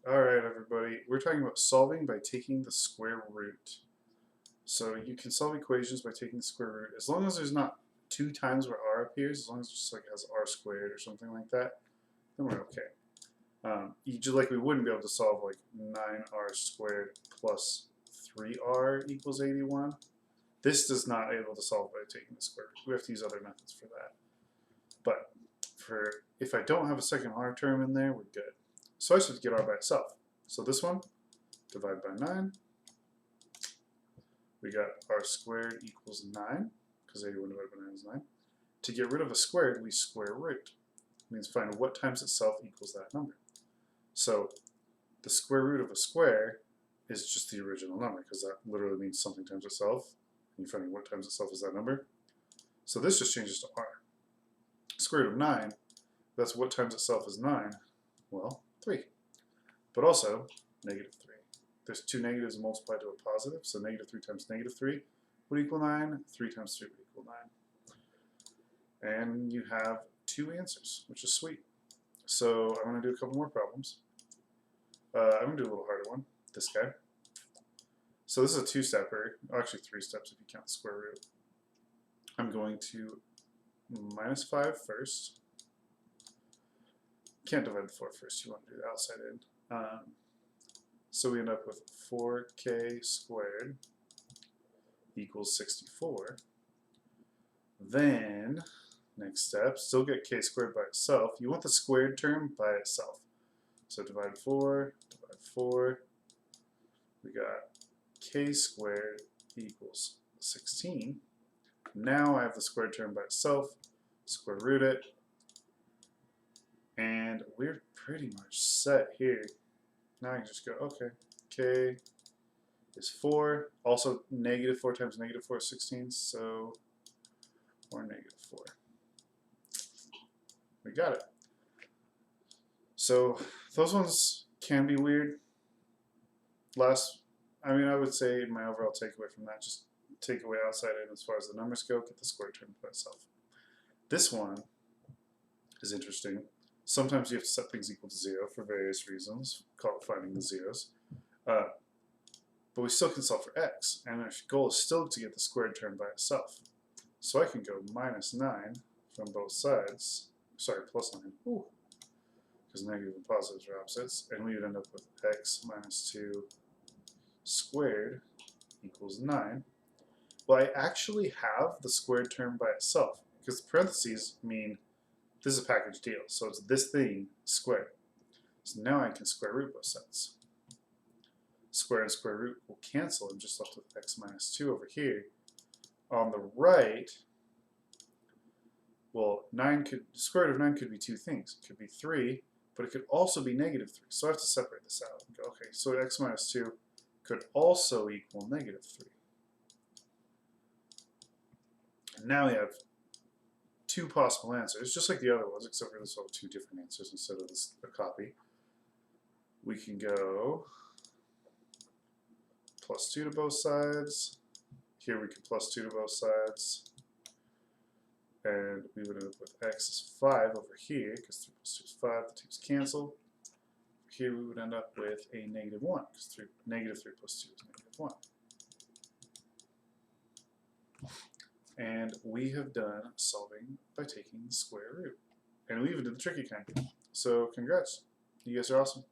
Alright everybody, we're talking about solving by taking the square root. So you can solve equations by taking the square root as long as there's not 2 times where r appears, as long as it just like has r squared or something like that, then we're okay. We wouldn't be able to solve like 9r squared plus 3r equals 81. This is not able to solve by taking the square root. We have to use other methods for that. But if I don't have a second r term in there, we're good. So I just have to get r by itself. So this one, divide by 9. We got r squared equals 9, because 81 divided by 9 is 9. To get rid of a squared, we square root. It means find what times itself equals that number. So the square root of a square is just the original number, because that literally means something times itself. And you're finding what times itself is that number. So this just changes to r. Square root of 9, that's what times itself is 9. Well, 3. But also, negative 3. There's 2 negatives multiplied to a positive, so negative 3 times negative 3 would equal 9. 3 times 3 would equal 9. And you have 2 answers, which is sweet. So I'm going to do a couple more problems. I'm going to do a little harder one, this guy. So this is a 2-stepper, actually 3 steps if you count the square root. I'm going to minus 5 first. Can't divide the 4 first, you want to do the outside in. So we end up with 4k squared equals 64. Then, next step, still get k squared by itself. You want the squared term by itself. So divide 4, divide 4. We got k squared equals 16. Now I have the squared term by itself. Square root it. And we're pretty much set here. Now I can just go, okay, k is 4. Also, negative 4 times negative 4 is 16, so, or negative 4. We got it. So, those ones can be weird. I would say my overall takeaway from that, just take away outside in as far as the numbers go, get the square term by itself. This one is interesting. Sometimes you have to set things equal to 0 for various reasons, called finding the zeros. But we still can solve for x, and our goal is still to get the squared term by itself. So I can go minus 9 from both sides, sorry, plus 9, because negative and positives are opposites, and we would end up with x minus 2 squared equals 9. Well, I actually have the squared term by itself, because the parentheses mean this is a package deal, so it's this thing squared. So now I can square root both sides. Square and square root will cancel. I'm just left with x minus 2 over here. On the right, well, square root of 9 could be 2 things. It could be 3, but it could also be negative 3. So I have to separate this out. Okay, so x minus 2 could also equal negative 3. And now we have 2 possible answers, just like the other ones, except for this will have 2 different answers instead of a copy. We can go plus 2 to both sides. Here we could plus 2 to both sides. And we would end up with x is 5 over here, because 3 plus 2 is 5, the 2's cancel. Here we would end up with a negative 1, because negative 3 plus 2 is negative 1. And we have done solving by taking the square root. And we even did the tricky kind. So congrats. You guys are awesome.